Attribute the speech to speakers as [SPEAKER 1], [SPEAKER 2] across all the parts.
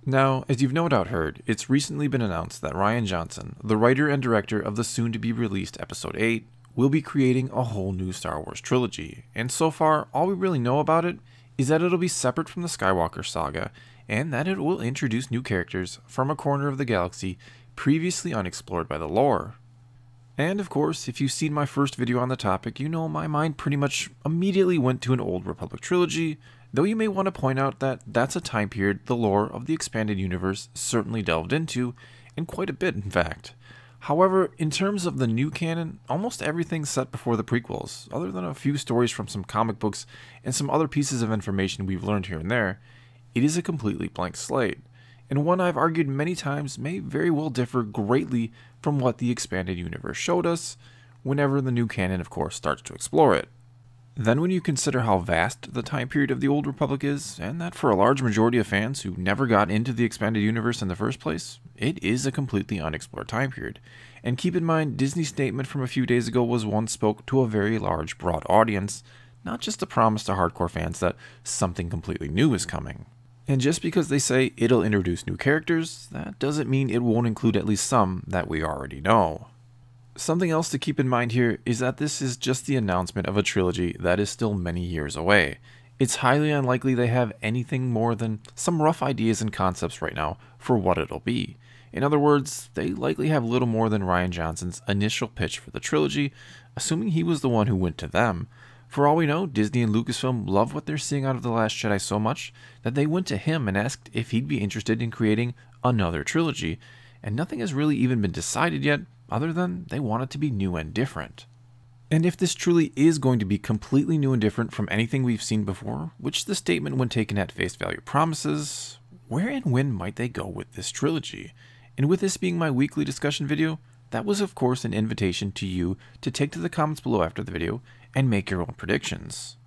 [SPEAKER 1] Now, as you've no doubt heard, it's recently been announced that Rian Johnson, the writer and director of the soon-to-be-released Episode 8, will be creating a whole new Star Wars trilogy, and so far, all we really know about it is that it'll be separate from the Skywalker saga, and that it will introduce new characters from a corner of the galaxy previously unexplored by the lore. And of course, if you've seen my first video on the topic, you know my mind pretty much immediately went to an Old Republic trilogy, though you may want to point out that that's a time period the lore of the expanded universe certainly delved into, and quite a bit in fact. However, in terms of the new canon, almost everything's set before the prequels, other than a few stories from some comic books and some other pieces of information we've learned here and there. It is a completely blank slate, and one I've argued many times may very well differ greatly from what the expanded universe showed us, whenever the new canon of course starts to explore it. Then when you consider how vast the time period of the Old Republic is, and that for a large majority of fans who never got into the expanded universe in the first place, it is a completely unexplored time period. And keep in mind, Disney's statement from a few days ago was one spoke to a very large, broad audience, not just a promise to hardcore fans that something completely new is coming. And just because they say it'll introduce new characters, that doesn't mean it won't include at least some that we already know. Something else to keep in mind here is that this is just the announcement of a trilogy that is still many years away. It's highly unlikely they have anything more than some rough ideas and concepts right now for what it'll be. In other words, they likely have little more than Rian Johnson's initial pitch for the trilogy, assuming he was the one who went to them. For all we know, Disney and Lucasfilm love what they're seeing out of The Last Jedi so much that they went to him and asked if he'd be interested in creating another trilogy, and nothing has really even been decided yet, other than they want it to be new and different. And if this truly is going to be completely new and different from anything we've seen before, which the statement when taken at face value promises, where and when might they go with this trilogy? And with this being my weekly discussion video, that was of course an invitation to you to take to the comments below after the video and make your own predictions.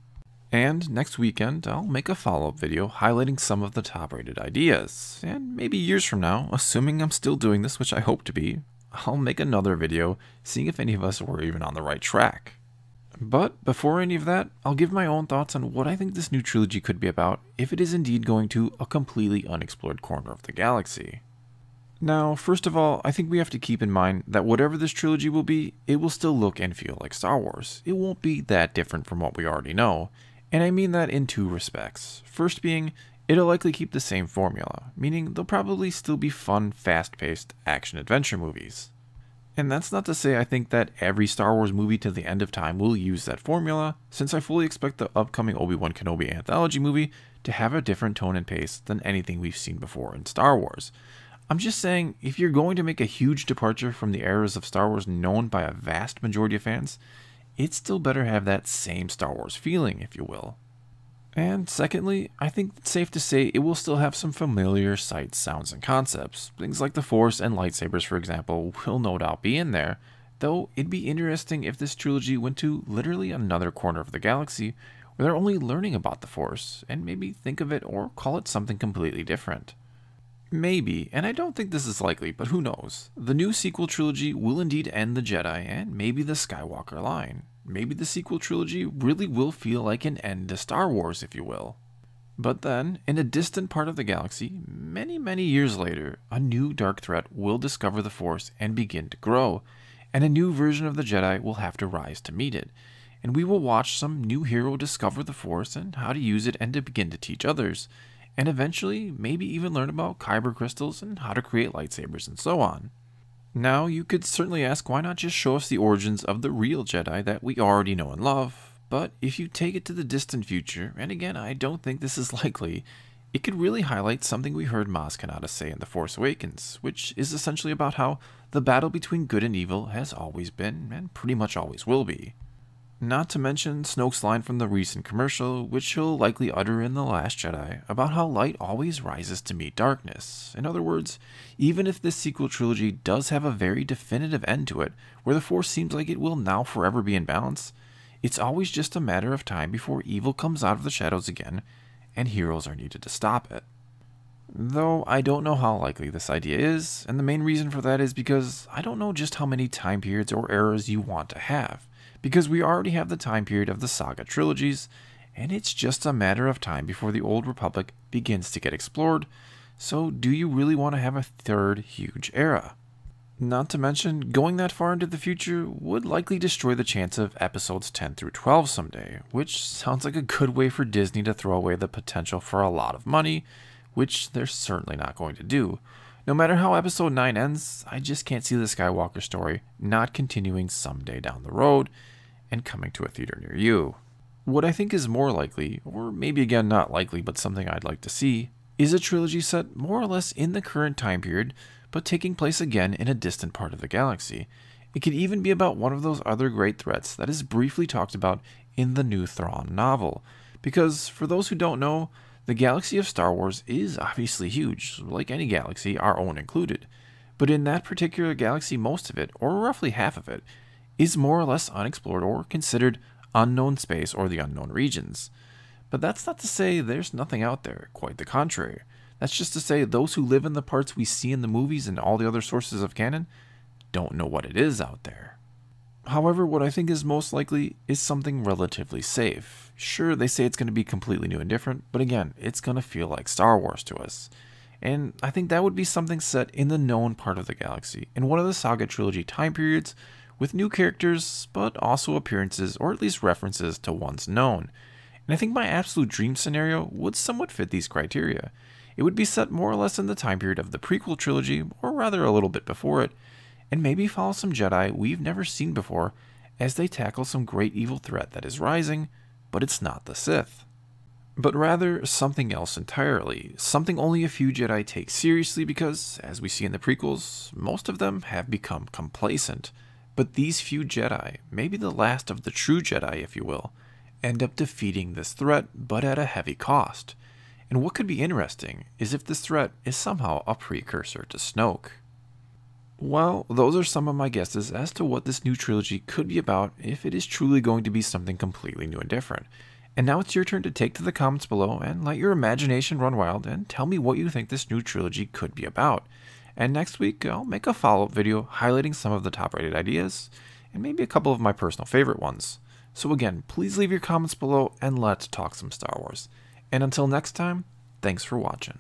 [SPEAKER 1] And next weekend, I'll make a follow-up video highlighting some of the top-rated ideas. And maybe years from now, assuming I'm still doing this, which I hope to be, I'll make another video seeing if any of us were even on the right track. But before any of that, I'll give my own thoughts on what I think this new trilogy could be about if it is indeed going to a completely unexplored corner of the galaxy. Now, first of all, I think we have to keep in mind that whatever this trilogy will be, it will still look and feel like Star Wars. It won't be that different from what we already know, and I mean that in two respects. First being, it'll likely keep the same formula, meaning they'll probably still be fun, fast-paced action-adventure movies. And that's not to say I think that every Star Wars movie to the end of time will use that formula, since I fully expect the upcoming Obi-Wan Kenobi anthology movie to have a different tone and pace than anything we've seen before in Star Wars. I'm just saying, if you're going to make a huge departure from the eras of Star Wars known by a vast majority of fans, it still better have that same Star Wars feeling, if you will. And secondly, I think it's safe to say it will still have some familiar sights, sounds, and concepts. Things like the Force and lightsabers, for example, will no doubt be in there, though it'd be interesting if this trilogy went to literally another corner of the galaxy where they're only learning about the Force, and maybe think of it or call it something completely different. Maybe, and I don't think this is likely, but who knows, the new sequel trilogy will indeed end the Jedi and maybe the Skywalker line. Maybe the sequel trilogy really will feel like an end to Star Wars, if you will. But then, in a distant part of the galaxy, many years later, a new dark threat will discover the Force and begin to grow, and a new version of the Jedi will have to rise to meet it. And we will watch some new hero discover the Force and how to use it and to begin to teach others. And eventually, maybe even learn about kyber crystals and how to create lightsabers and so on. Now, you could certainly ask why not just show us the origins of the real Jedi that we already know and love, but if you take it to the distant future, and again, I don't think this is likely, it could really highlight something we heard Maz Kanata say in The Force Awakens, which is essentially about how the battle between good and evil has always been, and pretty much always will be. Not to mention Snoke's line from the recent commercial, which he'll likely utter in The Last Jedi, about how light always rises to meet darkness. In other words, even if this sequel trilogy does have a very definitive end to it, where the Force seems like it will now forever be in balance, it's always just a matter of time before evil comes out of the shadows again, and heroes are needed to stop it. Though I don't know how likely this idea is, and the main reason for that is because I don't know just how many time periods or eras you want to have. Because we already have the time period of the saga trilogies, and it's just a matter of time before the Old Republic begins to get explored, So do you really want to have a third huge era? Not to mention, going that far into the future would likely destroy the chance of episodes 10 through 12 someday, which sounds like a good way for Disney to throw away the potential for a lot of money, which they're certainly not going to do. No matter how episode 9 ends, I just can't see the Skywalker story not continuing someday down the road and coming to a theater near you. What I think is more likely, or maybe again not likely but something I'd like to see, is a trilogy set more or less in the current time period, but taking place again in a distant part of the galaxy. It could even be about one of those other great threats that is briefly talked about in the new Thrawn novel. Because, for those who don't know, the galaxy of Star Wars is obviously huge, like any galaxy, our own included. But in that particular galaxy, most of it, or roughly half of it, is more or less unexplored or considered unknown space or the unknown regions. But that's not to say there's nothing out there, quite the contrary. That's just to say those who live in the parts we see in the movies and all the other sources of canon don't know what it is out there. However, what I think is most likely is something relatively safe. Sure, they say it's going to be completely new and different, but again, it's going to feel like Star Wars to us. And I think that would be something set in the known part of the galaxy, in one of the Saga Trilogy time periods, with new characters, but also appearances or at least references to ones known. And I think my absolute dream scenario would somewhat fit these criteria. It would be set more or less in the time period of the prequel trilogy, or rather a little bit before it, and maybe follow some Jedi we've never seen before as they tackle some great evil threat that is rising, but it's not the Sith. But rather something else entirely, something only a few Jedi take seriously because, as we see in the prequels, most of them have become complacent. But these few Jedi, maybe the last of the true Jedi if you will, end up defeating this threat, but at a heavy cost. And what could be interesting is if this threat is somehow a precursor to Snoke. Well, those are some of my guesses as to what this new trilogy could be about if it is truly going to be something completely new and different. And now it's your turn to take to the comments below and let your imagination run wild and tell me what you think this new trilogy could be about. And next week, I'll make a follow-up video highlighting some of the top-rated ideas, and maybe a couple of my personal favorite ones. So again, please leave your comments below and let's talk some Star Wars. And until next time, thanks for watching.